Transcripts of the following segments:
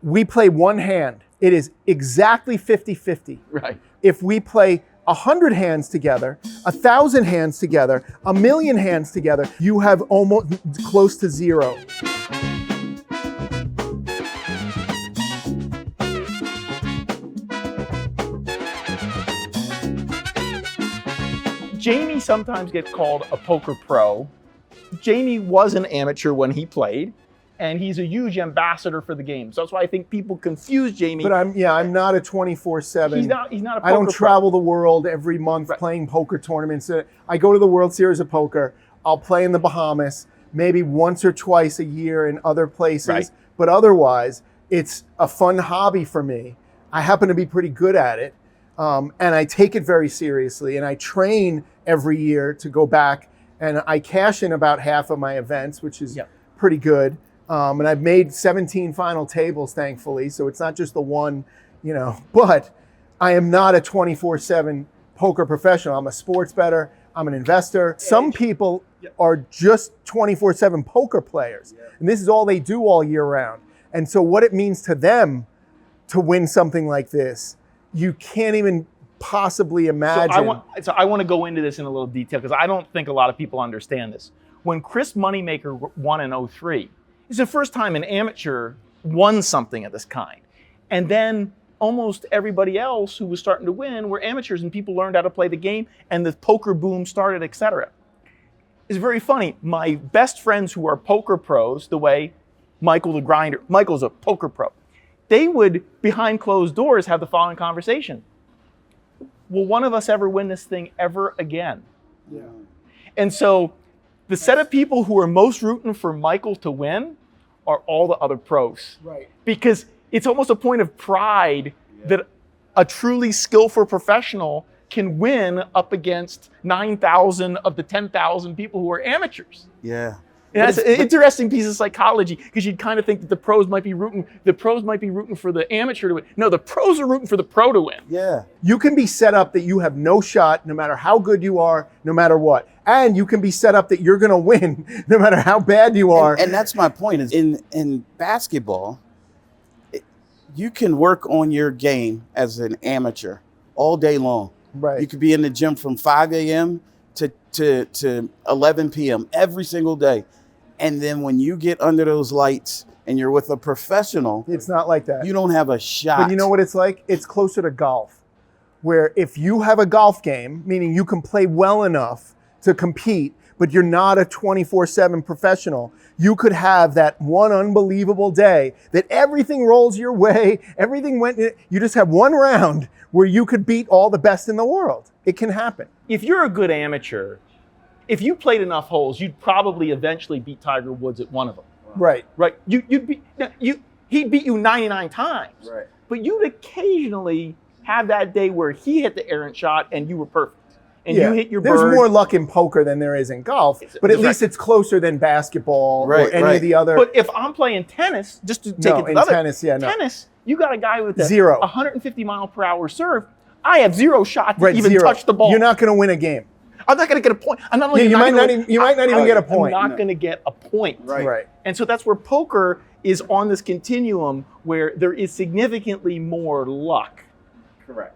We play one hand. It is exactly 50-50. Right. If we play 100 hands together, 1,000 hands together, 1,000,000 hands together, you have almost close to zero. Jamie sometimes gets called a poker pro. Jamie was an amateur when he played, and he's a huge ambassador for the game. So that's why I think people confuse Jamie. But I'm not a 24/7. He's not a poker I don't pro. travel the world every month playing poker tournaments. I go to the World Series of Poker. I'll play in the Bahamas maybe once or twice a year in other places. Right. But otherwise, it's a fun hobby for me. I happen to be pretty good at it. And I take it very seriously. And I train every year to go back. And I cash in about half of my events, which is pretty good. And I've made 17 final tables, thankfully. So it's not just the one, But I am not a 24/7 poker professional. I'm a sports bettor. I'm an investor. Some people are just 24/7 poker players. And this is all they do all year round. And so what it means to them to win something like this, you can't even possibly imagine. So I want to go into this in a little detail because I don't think a lot of people understand this. When Chris Moneymaker won in 2003, it's the first time an amateur won something of this kind. And then almost everybody else who was starting to win were amateurs, and people learned how to play the game, and the poker boom started, etc. It's very funny. My best friends who are poker pros, the way Michael the Grinder, Michael's a poker pro, they would, behind closed doors, have the following conversation. Will one of us ever win this thing ever again? Yeah. And so the set of people who are most rooting for Michael to win are all the other pros. Right. Because it's almost a point of pride that a truly skillful professional can win up against 9,000 of the 10,000 people who are amateurs. Yeah. And that's an interesting piece of psychology, because you'd kind of think that the pros might be rooting for the amateur to win. No, the pros are rooting for the pro to win. Yeah. You can be set up that you have no shot, no matter how good you are, no matter what. And you can be set up that you're going to win, no matter how bad you are. And that's my point. Is in basketball, you can work on your game as an amateur all day long. Right. You could be in the gym from 5 a.m. to 11 p.m. every single day. And then when you get under those lights and you're with a professional, it's not like that. You don't have a shot. But you know what it's like? It's closer to golf, where if you have a golf game, meaning you can play well enough to compete, but you're not a 24/7 professional, you could have that one unbelievable day that everything rolls your way, you just have one round where you could beat all the best in the world. It can happen. If you're a good amateur, if you played enough holes, you'd probably eventually beat Tiger Woods at one of them. Right. Right. He'd beat you 99 times. Right. But you'd occasionally have that day where he hit the errant shot and you were perfect. And you hit your bird. There's more luck in poker than there is in golf, but at least it's closer than basketball or any of the other. But if I'm playing tennis, just to take it to the other, tennis, you got a guy with a 150 mile per hour serve. I have zero shot to even touch the ball. You're not going to win a game. I'm not going to get a point. I'm not only you might not even get a point. I'm not going to get a point. Right. And so that's where poker is on this continuum where there is significantly more luck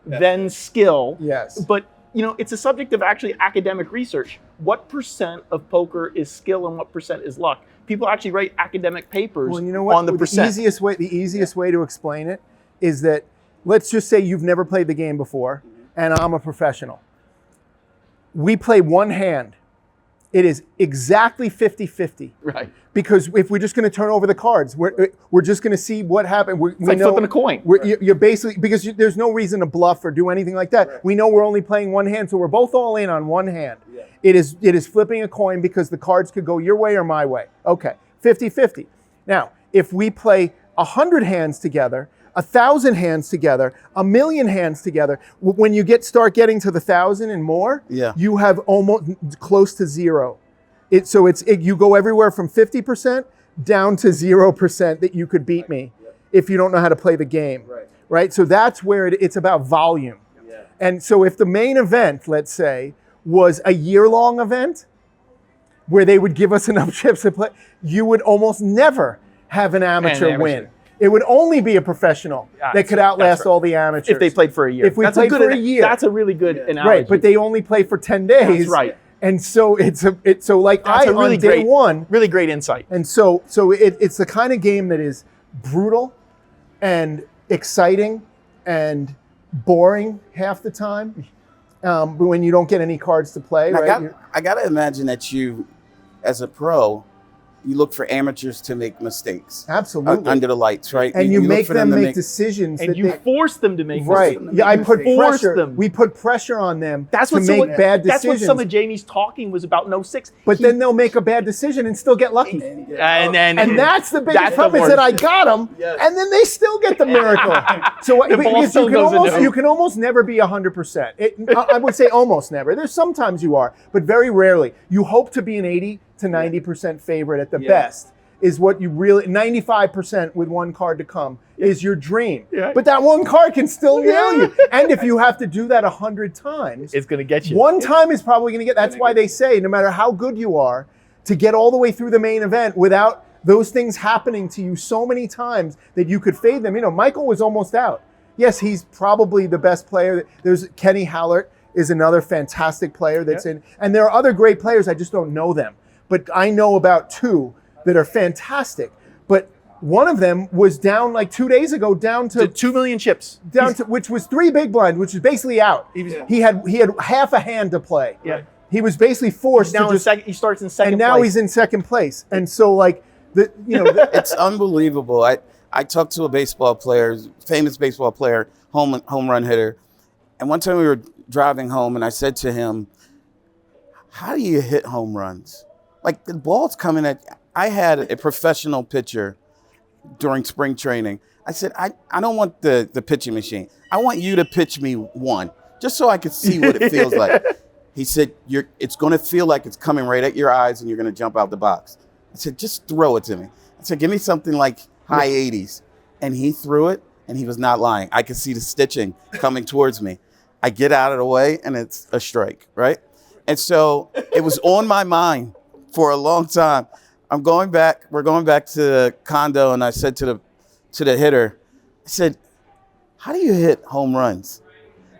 than skill. Yes. But it's a subject of actually academic research. What percent of poker is skill and what percent is luck? People actually write academic papers on the percent. The easiest way to explain it is that, let's just say you've never played the game before, and I'm a professional. We play one hand. It is exactly 50-50. Right. Because if we're just going to turn over the cards, we're just going to see what happened. It's like flipping a coin. You're basically, because there's no reason to bluff or do anything like that. Right. We know we're only playing one hand, so we're both all in on one hand. Yeah. It is flipping a coin because the cards could go your way or my way. Okay, 50-50. Now, if we play 100 hands together, 1,000 hands together, 1,000,000 hands together, when you start getting to the 1,000 and more, you have almost close to zero. You go everywhere from 50% down to 0% that you could beat me if you don't know how to play the game. Right? So that's where it's about volume. Yeah. And so if the main event, let's say, was a year-long event where they would give us enough chips to play, you would almost never have an amateur win. It would only be a professional that could outlast right. all the amateurs. If they played for a year. If we played for a year. That's a really good analogy. Right, but they only play for 10 days. That's right. And so it's like That's a really on day great, one. really great insight. And so it's the kind of game that is brutal and exciting and boring half the time. But when you don't get any cards to play, right? I got to imagine that you, as a pro, you look for amateurs to make mistakes. Absolutely. Under the lights, right? And you look make for them make to decisions. And you force them to make right. mistakes. Yeah, I put Force pressure. them. We put pressure on them That's to what make bad decisions. That's what some of Jamie's talking was about in 06. But then they'll make a bad decision and still get lucky. And that's the biggest That's problem, the is that I worst. got them, and then they still get the miracle. So The ball still goes into you can almost never be 100%. I would say almost never. There's sometimes you are, but very rarely. You hope to be an 80 to 90% favorite at the best. Is what you really 95% with one card to come is your dream. Yeah. But that one card can still nail you. And if you have to do that 100 times, It's going to get you. one time is probably going to get. That's why they say no matter how good you are, to get all the way through the main event without those things happening to you so many times that you could fade them. You know, Michael was almost out. Yes, he's probably the best player. There's Kenny Hallert is another fantastic player that's in, and there are other great players. I just don't know them, but I know about two that are fantastic. But one of them was down like 2 days ago, down to 2 million chips. Which was 3 big blind, which was basically out. He had half a hand to play. Yeah. He was basically forced Now to just, he starts in second and now place. he's in second place. And so like it's unbelievable. I talked to a baseball player, famous baseball player, home run hitter, and one time we were driving home, and I said to him, "How do you hit home runs? Like the ball's coming at." I had a professional pitcher during spring training. I said, I don't want the pitching machine. I want you to pitch me one, just so I could see what it feels like. He said, it's going to feel like it's coming right at your eyes and you're going to jump out the box. I said, just throw it to me. I said, give me something like high 80s. And he threw it, and he was not lying. I could see the stitching coming towards me. I get out of the way, and it's a strike, right? And so it was on my mind for a long time. We're going back to the condo, and I said to the hitter, I said, how do you hit home runs?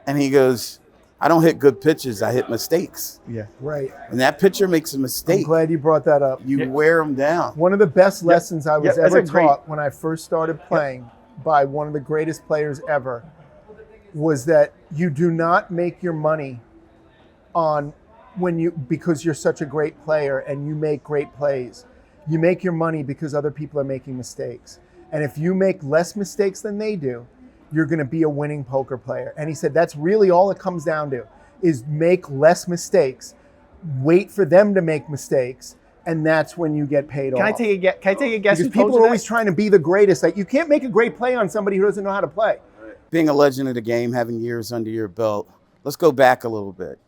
And he goes, I don't hit good pitches, I hit mistakes. Yeah, right. And that pitcher makes a mistake. I'm glad you brought that up. You wear them down. One of the best lessons I was that's ever a great- taught when I first started playing by one of the greatest players ever was that you do not make your money on because you're such a great player and you make great plays. You make your money because other people are making mistakes. And if you make less mistakes than they do, you're going to be a winning poker player. And he said that's really all it comes down to, is make less mistakes, wait for them to make mistakes, and that's when you get paid off. Can I take a guess? Because who people told you are that? always trying to be the greatest. Like, you can't make a great play on somebody who doesn't know how to play. Being a legend of the game, having years under your belt, let's go back a little bit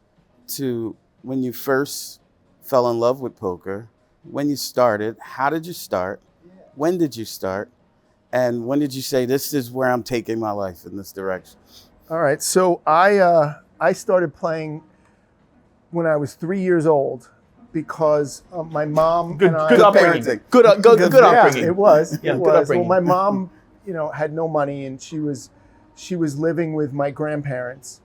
to when you first fell in love with poker, when you started, how did you start, when did you start, and when did you say, this is where I'm taking my life in this direction? All right, so I started playing when I was 3 years old because my mom Good and I... good upbringing. parenting. Good upbringing. Yeah, it was. Yeah, It good was. Well, upbringing. my mom, had no money, and she was living with my grandparents,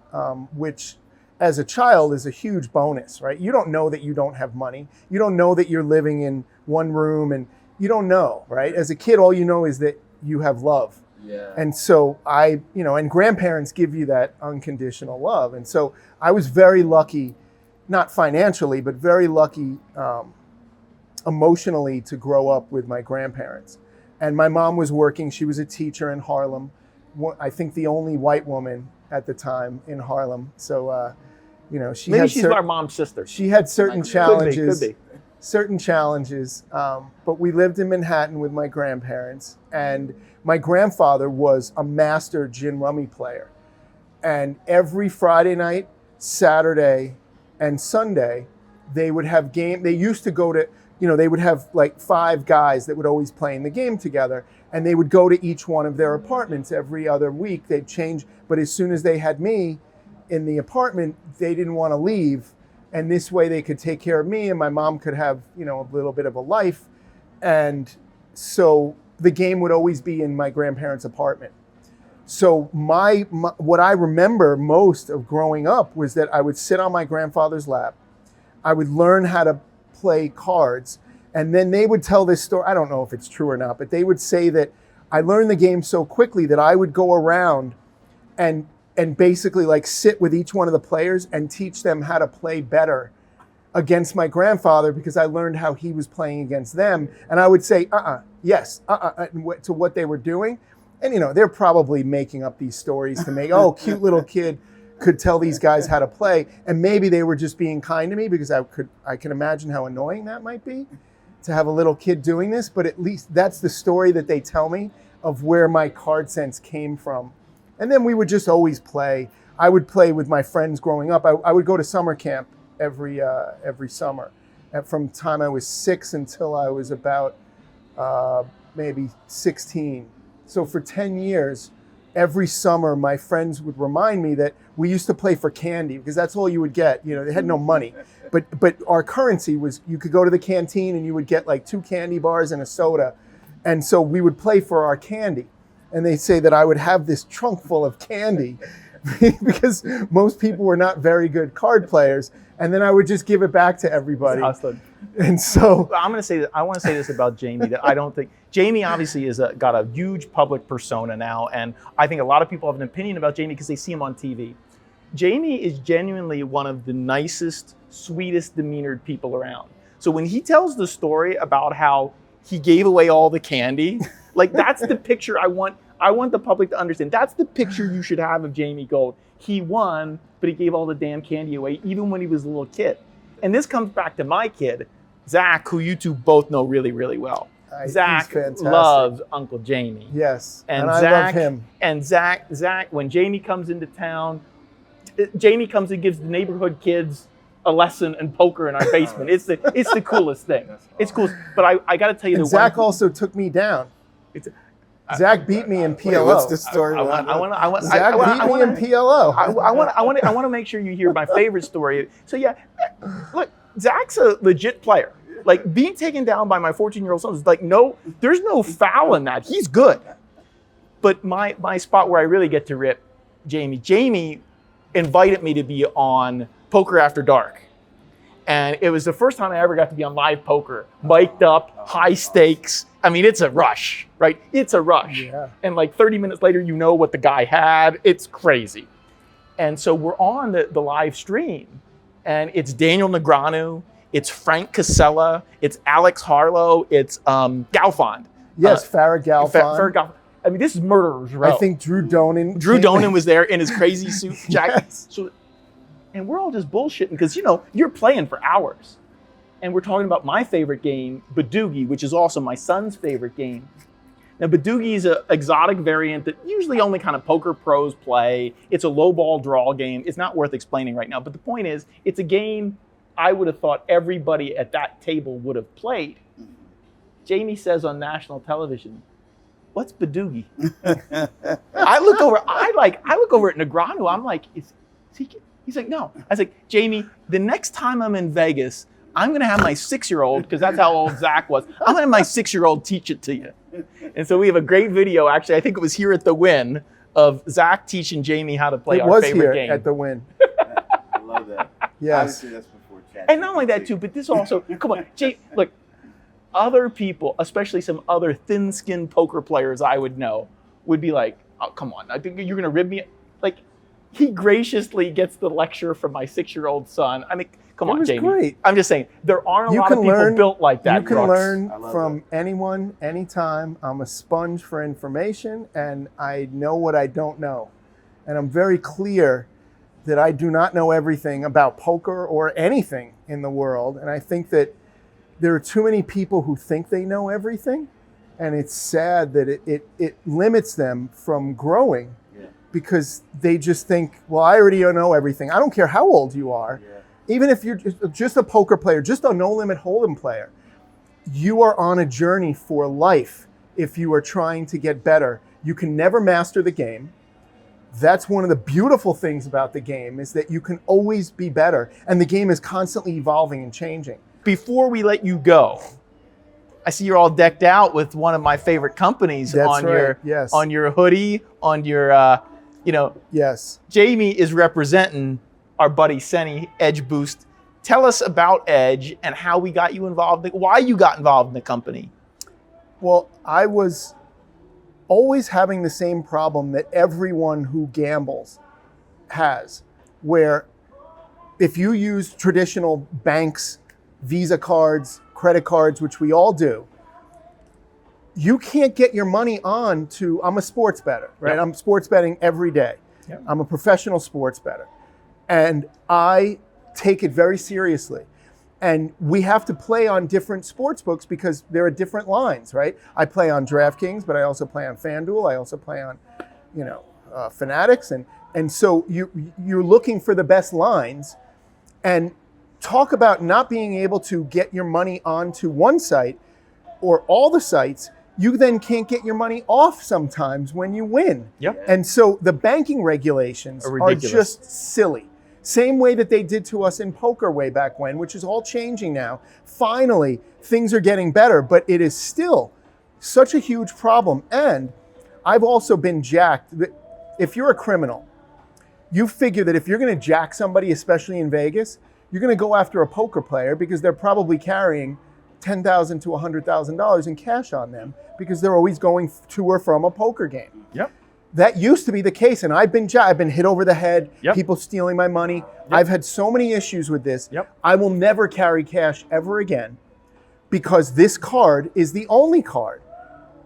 which, as a child, is a huge bonus, right? You don't know that you don't have money. You don't know that you're living in one room, and you don't know, right? As a kid, all you know is that you have love. Yeah. And so and grandparents give you that unconditional love. And so I was very lucky, not financially, but very lucky emotionally to grow up with my grandparents. And my mom was working. She was a teacher in Harlem. I think the only white woman at the time in Harlem. So, she Maybe had she's our mom's sister. she had certain challenges. Could be. Certain challenges, but we lived in Manhattan with my grandparents, and my grandfather was a master gin rummy player. And every Friday night, Saturday, and Sunday, they would have they used to go to, they would have like 5 guys that would always play in the game together, and they would go to each one of their apartments every other week. They'd change, but as soon as they had me in the apartment, they didn't want to leave. And this way they could take care of me and my mom could have, a little bit of a life. And so the game would always be in my grandparents' apartment. So my what I remember most of growing up was that I would sit on my grandfather's lap. I would learn how to play cards, and then they would tell this story. I don't know if it's true or not, but they would say that I learned the game so quickly that I would go around and basically like sit with each one of the players and teach them how to play better against my grandfather, because I learned how he was playing against them. And I would say, yes, to what they were doing. And, you know, they're probably making up these stories to make, oh, cute little kid could tell these guys how to play. And maybe they were just being kind to me, because I can imagine how annoying that might be to have a little kid doing this. But at least that's the story that they tell me of where my card sense came from. And then we would just always play. I would play with my friends growing up. I would go to summer camp every summer, from the time I was 6 until I was about maybe 16. So for 10 years, every summer, my friends would remind me that we used to play for candy, because that's all you would get. You know, they had no money, but our currency was, you could go to the canteen and you would get like 2 candy bars and a soda, and so we would play for our candy. And they say that I would have this trunk full of candy because most people were not very good card players. And then I would just give it back to everybody. And so I'm going to say that I want to say this about Jamie, that I don't think Jamie obviously is got a huge public persona now. And I think a lot of people have an opinion about Jamie because they see him on TV. Jamie is genuinely one of the nicest, sweetest demeanored people around. So when he tells the story about how he gave away all the candy, like that's the picture I want the public to understand. That's the picture you should have of Jamie Gold. He won, but he gave all the damn candy away, even when he was a little kid. And this comes back to my kid, Zach, who you two both know really, really well. Zach loves Uncle Jamie. Yes, and Zach, I love him. And Zach, when Jamie comes into town, Jamie comes and gives the neighborhood kids a lesson in poker in our basement. It's the coolest thing. It's cool. But I got to tell you, Zach also took me down. Zach beat me in PLO. What's the story? Zach beat me in PLO. I want to make sure you hear my favorite story. So yeah, look, Zach's a legit player. Like being taken down by my 14-year-old son is like there's no foul in that. He's good. But my spot where I really get to rip Jamie invited me to be on Poker After Dark. And it was the first time I ever got to be on live poker, mic'd up, high stakes. I mean, it's a rush, right? It's a rush. Yeah. And like 30 minutes later, you know what the guy had. It's crazy. And so we're on the live stream, and it's Daniel Negreanu, it's Frank Casella, it's Alex Harlow, it's Galfond. Yes, Farrah Galfond. Farrah Galfond. I mean, this is Murderers Row. I think Drew Donan. Drew Donan was there in his crazy suit jacket. Yes. So, and we're all just bullshitting because, you know, you're playing for hours. And we're talking about my favorite game, Badoogie, which is also my son's favorite game. Now, Badoogie is an exotic variant that usually only kind of poker pros play. It's a low ball draw game. It's not worth explaining right now. But the point is, it's a game I would have thought everybody at that table would have played. Jamie says on national television, "What's Badoogie?" I look over at Negreanu. I'm like, is he? He's like, no. I was like, Jamie, the next time I'm in Vegas, I'm going to have my 6-year-old, because that's how old Zach was. I'm going to have my 6-year-old teach it to you. And so we have a great video, actually. I think it was here at the Wynn, of Zach teaching Jamie how to play our favorite game. It was here at the Wynn. I love that. Yes. Obviously, that's before chat. And not only that, too, but this also, come on, look, other people, especially some other thin-skinned poker players I would know, would be like, oh, come on, I think you're going to rib me. Like, he graciously gets the lecture from my 6-year-old son. I mean, come on, Jamie. Great. I'm just saying, there aren't a lot of people built like that. You can Brooks. learn from anyone, anytime. I'm a sponge for information, and I know what I don't know. And I'm very clear that I do not know everything about poker or anything in the world. And I think that there are too many people who think they know everything. And it's sad that it limits them from growing. Because they just think, well, I already know everything. I don't care how old you are. Yeah. Even if you're just a poker player, just a no-limit hold'em player, you are on a journey for life if you are trying to get better. You can never master the game. That's one of the beautiful things about the game, is that you can always be better. And the game is constantly evolving and changing. Before we let you go, I see you're all decked out with one of my favorite companies That's on right. Yes. on your hoodie, on your Yes. Jamie is representing our buddy Senny, Edge Boost. Tell us about Edge and how we got you involved, why you got involved in the company. Well, I was always having the same problem that everyone who gambles has, where if you use traditional banks, Visa cards, credit cards, which we all do, you can't get your money on to, I'm a sports bettor, right? Yep. I'm sports betting every day. Yep. I'm a professional sports bettor. And I take it very seriously. And we have to play on different sports books because there are different lines, right? I play on DraftKings, but I also play on FanDuel. I also play on, Fanatics. And so you're looking for the best lines. And talk about not being able to get your money onto one site or all the sites. You then can't get your money off sometimes when you win. Yep. And so the banking regulations are just silly. Same way that they did to us in poker way back when, which is all changing now. Finally, things are getting better, but it is still such a huge problem. And I've also been jacked. If you're a criminal, you figure that if you're going to jack somebody, especially in Vegas, you're going to go after a poker player because they're probably carrying $10,000 to $100,000 in cash on them because they're always going to or from a poker game. Yep. That used to be the case, and I've been hit over the head, Yep. people stealing my money. Yep. I've had so many issues with this. Yep. I will never carry cash ever again because this card is the only card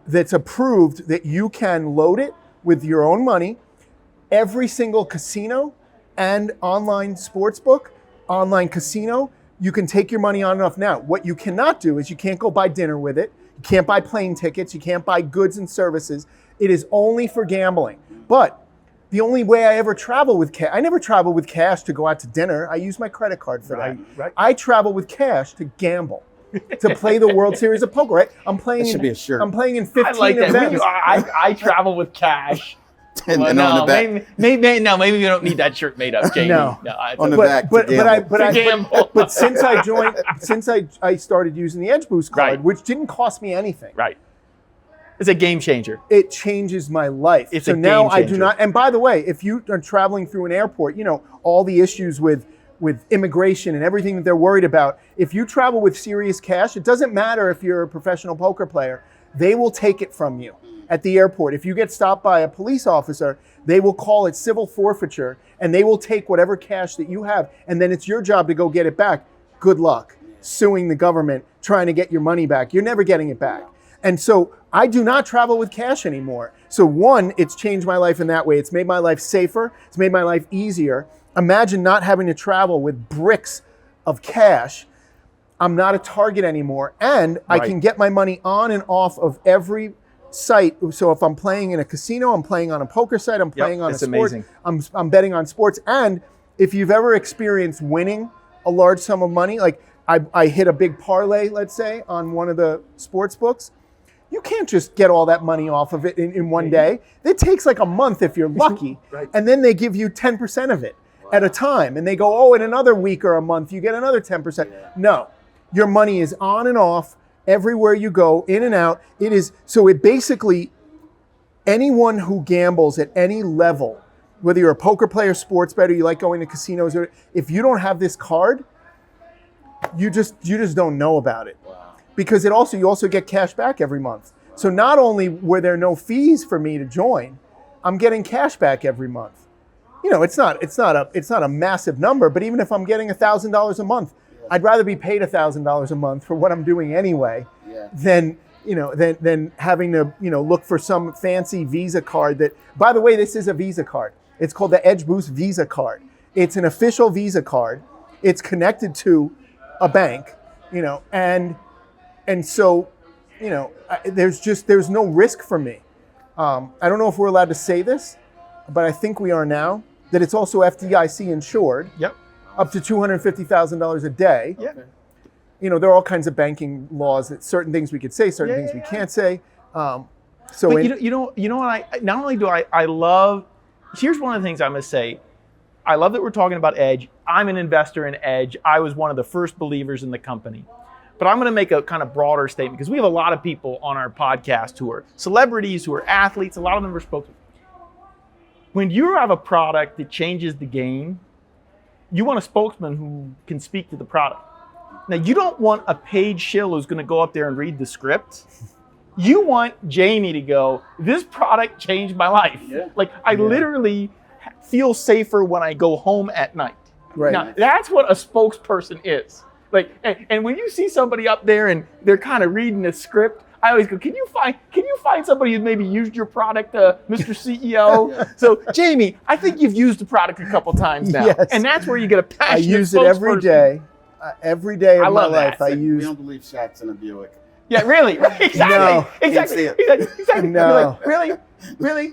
that's approved that you can load it with your own money. Every single casino and online sportsbook, online casino, you can take your money on and off. Now, what you cannot do is you can't go buy dinner with it. You can't buy plane tickets. You can't buy goods and services. It is only for gambling. But the only way I ever travel with cash, I never travel with cash to go out to dinner. I use my credit card for that. Right. I travel with cash to gamble, to play the World Series of Poker, right? I'm playing That should be a shirt. I'm playing in 15 I like that. events. I travel with cash. And Well, then on the no, back. maybe we don't need that shirt made up, Jamie. No. On the back to gamble. But since I joined, since I started using the Edge Boost card, Right. which didn't cost me anything, Right. It's a game changer. it changes my life. It's so a now game I do changer. not. And by the way, if you are traveling through an airport, all the issues with immigration and everything that they're worried about. If you travel with serious cash, it doesn't matter if you're a professional poker player. They will take it from you at the airport. If you get stopped by a police officer, they will call it civil forfeiture and they will take whatever cash that you have. And then it's your job to go get it back. Good luck suing the government, trying to get your money back. You're never getting it back. And so I do not travel with cash anymore. So one, it's changed my life in that way. It's made my life safer. It's made my life easier. Imagine not having to travel with bricks of cash. I'm not a target anymore. And I Right. can get my money on and off of every site. So if I'm playing in a casino, I'm playing on a poker site, I'm playing on a it's sport, amazing. I'm betting on sports. And if you've ever experienced winning a large sum of money, like I hit a big parlay, let's say, on one of the sports books, you can't just get all that money off of it in one day. It takes like a month if you're lucky. Right. And then they give you 10% of it at a time. And they go, oh, in another week or a month, you get another 10%. No, your money is on and off everywhere you go, in and out. It basically, anyone who gambles at any level, whether you're a poker player, sports bettor, you like going to casinos, or if you don't have this card, you just don't know about it. Because you also get cash back every month. So not only were there no fees for me to join, I'm getting cash back every month. It's not a massive number, but even if I'm getting $1,000 a month, I'd rather be paid $1,000 a month for what I'm doing anyway than having to look for some fancy Visa card that, by the way, this is a Visa card. It's called the Edge Boost Visa card. It's an official Visa card. It's connected to a bank, and so, there's no risk for me. I don't know if we're allowed to say this, but I think we are now, that it's also FDIC insured. Yep. Up to $250,000 a day. Yeah. There are all kinds of banking laws that certain things we could say, certain things we can't say. But you know what? Not only do I love. Here's one of the things I'm going to say. I love that we're talking about Edge. I'm an investor in Edge. I was one of the first believers in the company. But I'm going to make a kind of broader statement because we have a lot of people on our podcast who are celebrities, who are athletes. A lot of them are spokesmen. When you have a product that changes the game, you want a spokesman who can speak to the product. Now, you don't want a paid shill who's going to go up there and read the script. You want Jamie to go, this product changed my life. Yeah. Like, I literally feel safer when I go home at night. Right. Now, that's what a spokesperson is. Like, and when you see somebody up there and they're kind of reading the script, I always go, can you find somebody who maybe used your product, Mr. CEO? So, Jamie, I think you've used the product a couple times now. Yes. And that's where you get a passionate I use it every spokesperson. day. Every day of I my love life, that. I We use. don't believe Shaq's in a Buick. Yeah, really? Exactly. No. Exactly. Can't see Exactly. No. You're like, really? Really?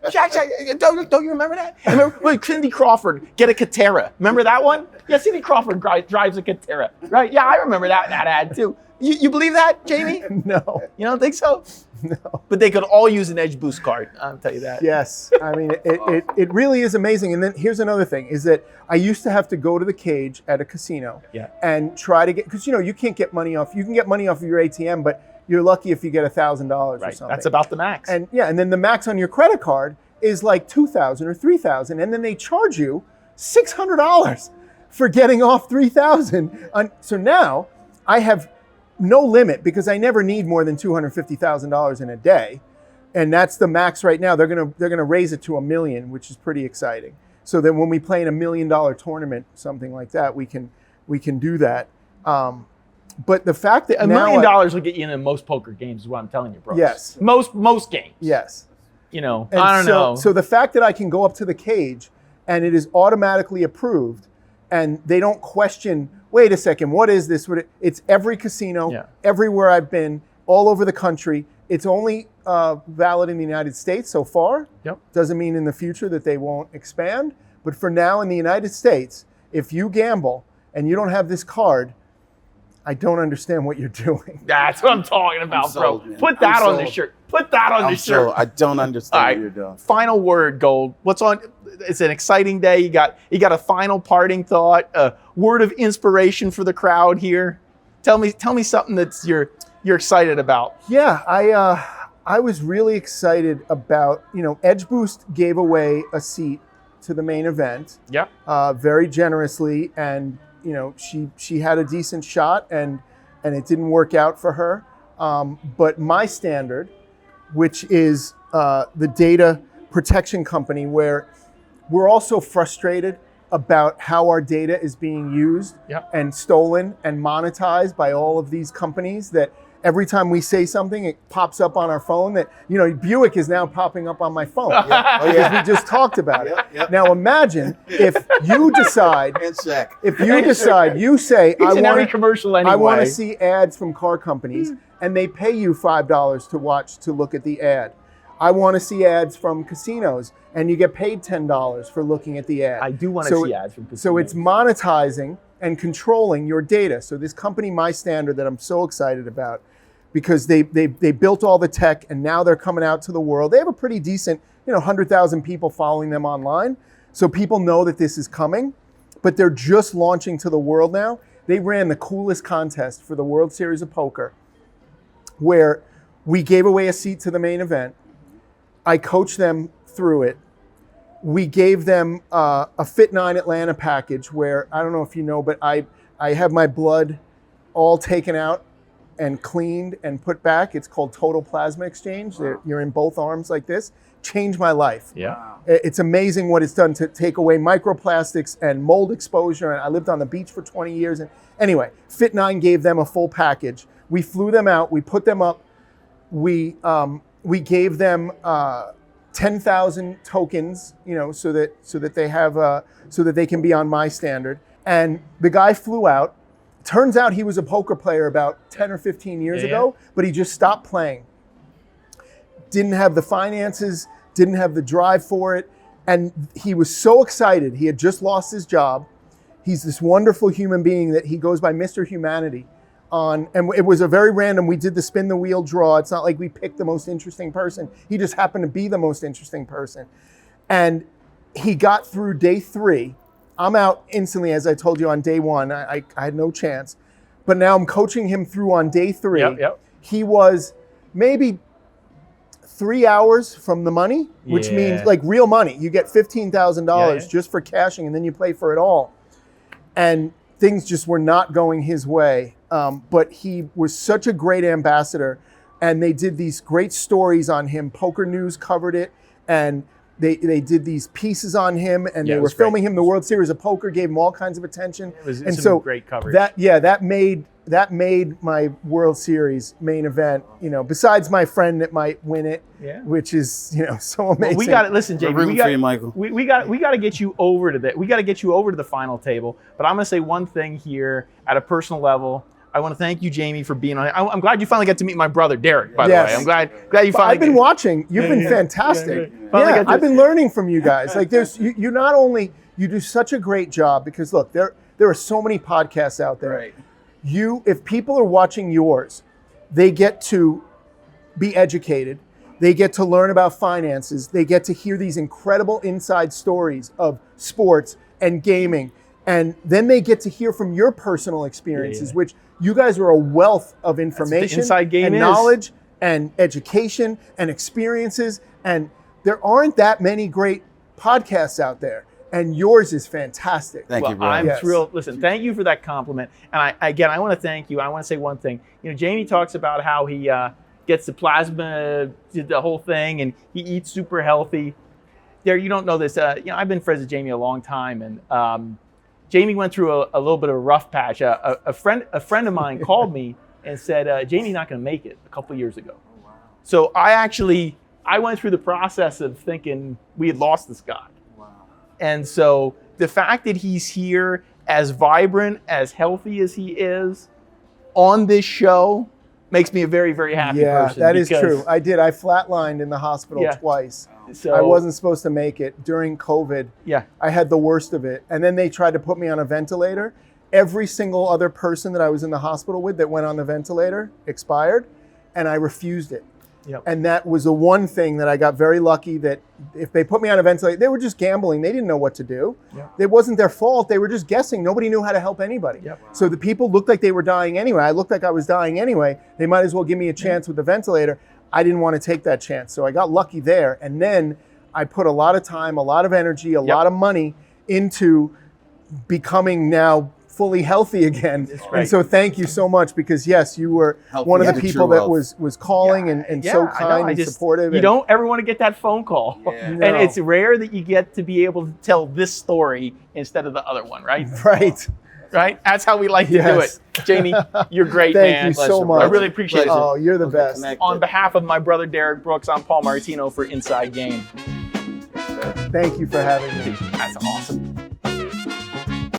Shaq, don't you remember that? Remember, look, Cindy Crawford, get a Catera. Remember that one? Yeah, Cindy Crawford drives a Catera. Right? Yeah, I remember that ad too. You believe that, Jamie? No. You don't think so? No. But they could all use an Edge Boost card. I'll tell you that. Yes, I mean it really is amazing. And then here's another thing: is that I used to have to go to the cage at a casino and try to get, because you can't get money off. You can get money off of your ATM, but you're lucky if you get $1,000 or Right. something. That's about the max. And and then the max on your credit card is like $2,000 or $3,000, and then they charge you $600 for getting off $3,000. So now I have no limit because I never need more than $250,000 in a day, and that's the max right now. They're gonna raise it to $1 million, which is pretty exciting. So that when we play in $1 million tournament, something like that, we can do that. But the fact that $1 million will get you into most poker games is what I'm telling you, bro. Yes. Most games. Yes. You know, And I don't know. So the fact that I can go up to the cage and it is automatically approved, and they don't question, wait a second, what is this? It's every casino, everywhere I've been, all over the country. It's only valid in the United States so far. Yep. Doesn't mean in the future that they won't expand. But for now in the United States, if you gamble and you don't have this card, I don't understand what you're doing. That's what I'm talking about, sold, bro. man. Put that I'm on the sold. shirt. Put that on the shirt. I don't understand All right. what you're doing. Final word, Gold. What's on? It's an exciting day. You got a final parting thought, a word of inspiration for the crowd here. Tell me something that's you're excited about. Yeah, I was really excited about, Edge Boost gave away a seat to the main event. Yeah. Very generously, and she had a decent shot, and it didn't work out for her. But my standard, which is the data protection company, where we're also frustrated about how our data is being used and stolen and monetized by all of these companies, that every time we say something, it pops up on our phone. That Buick is now popping up on my phone. Because we just talked about it. Now imagine if you decide, you say, It's in every commercial anyway. I want to see ads from car companies, and they pay you $5 to look at the ad. I want to see ads from casinos, and you get paid $10 for looking at the ad. I do want to see ads from casinos. So it's monetizing and controlling your data. So this company, My Standard, that I'm so excited about, because they built all the tech, and now they're coming out to the world. They have a pretty decent, 100,000 people following them online. So people know that this is coming, but they're just launching to the world now. They ran the coolest contest for the World Series of Poker, where we gave away a seat to the main event. I coached them through it. We gave them a Fit 9 Atlanta package where, I don't know if you know, but I have my blood all taken out and cleaned and put back. It's called Total Plasma Exchange. Wow. You're in both arms like this. Changed my life. Yeah. It's amazing what it's done to take away microplastics and mold exposure. And I lived on the beach for 20 years. And anyway, Fit 9 gave them a full package. We flew them out. We put them up. We gave them 10,000 tokens, so that they have so that they can be on My Standard. And the guy flew out. Turns out he was a poker player about 10 or 15 years ago, but he just stopped playing. Didn't have the finances, didn't have the drive for it, and he was so excited. He had just lost his job. He's this wonderful human being that he goes by Mr. Humanity. And it was a very random, we did the spin the wheel draw. It's not like we picked the most interesting person. He just happened to be the most interesting person. And he got through day 3. I'm out instantly, as I told you on day 1. I had no chance. but now I'm coaching him through on day 3. Yep. He was maybe 3 hours from the money, which means like real money. You get $15,000 just for cashing, and then you play for it all. And things just were not going his way. But he was such a great ambassador, and they did these great stories on him. Poker News covered it, and they did these pieces on him, and they were filming him. The World Series of Poker gave him all kinds of attention. It was and some so great coverage. That made my World Series main event. You know, besides my friend that might win it, which is so amazing. Well, we got to listen, Jamie. We're rooting for you, Michael. We got to get you over to that. We got to get you over to the final table. But I'm going to say one thing here at a personal level. I want to thank you, Jamie, for being on it. I'm glad you finally got to meet my brother, Derek, by the way. I'm glad you finally. I've been watching. You've been fantastic. I've been learning from you guys. Like you not only, you do such a great job because look, there are so many podcasts out there. Right. If people are watching yours, they get to be educated. They get to learn about finances. They get to hear these incredible inside stories of sports and gaming. And then they get to hear from your personal experiences, which you guys are a wealth of information and knowledge and education and experiences. And there aren't that many great podcasts out there. And yours is fantastic. Thank you, bro. I'm thrilled. Listen, thank you for that compliment. And I want to thank you. I want to say one thing. Jamie talks about how he gets the plasma, the whole thing, and he eats super healthy. You don't know this. I've been friends with Jamie a long time, and Jamie went through a little bit of a rough patch. A friend of mine called me and said, Jamie's not going to make it a couple of years ago. Oh, wow. So I went through the process of thinking we had lost this guy. Wow. And so the fact that he's here as vibrant, as healthy as he is on this show makes me a very, very happy person. Yeah, that is true. I flatlined in the hospital twice. So, I wasn't supposed to make it during COVID. Yeah. I had the worst of it. And then they tried to put me on a ventilator. Every single other person that I was in the hospital with that went on the ventilator expired, and I refused it. Yep. And that was the one thing that I got very lucky that if they put me on a ventilator, they were just gambling. They didn't know what to do. Yep. It wasn't their fault. They were just guessing. Nobody knew how to help anybody. Yep. So the people looked like they were dying anyway. I looked like I was dying anyway. They might as well give me a chance with the ventilator. I didn't want to take that chance. So I got lucky there. And then I put a lot of time, a lot of energy, a lot of money into becoming now fully healthy again. And so thank you so much because yes, you were one of the people that was calling and so kind and supportive. You don't ever want to get that phone call. Yeah. And it's rare that you get to be able to tell this story instead of the other one, right? Right? That's how we like to do it. Jamie, you're great, man. Thank you so much. I really appreciate it. Oh, you're the best. On behalf of my brother Derek Brooks, I'm Paul Martino for Inside Game. Thank you for having me. That's awesome.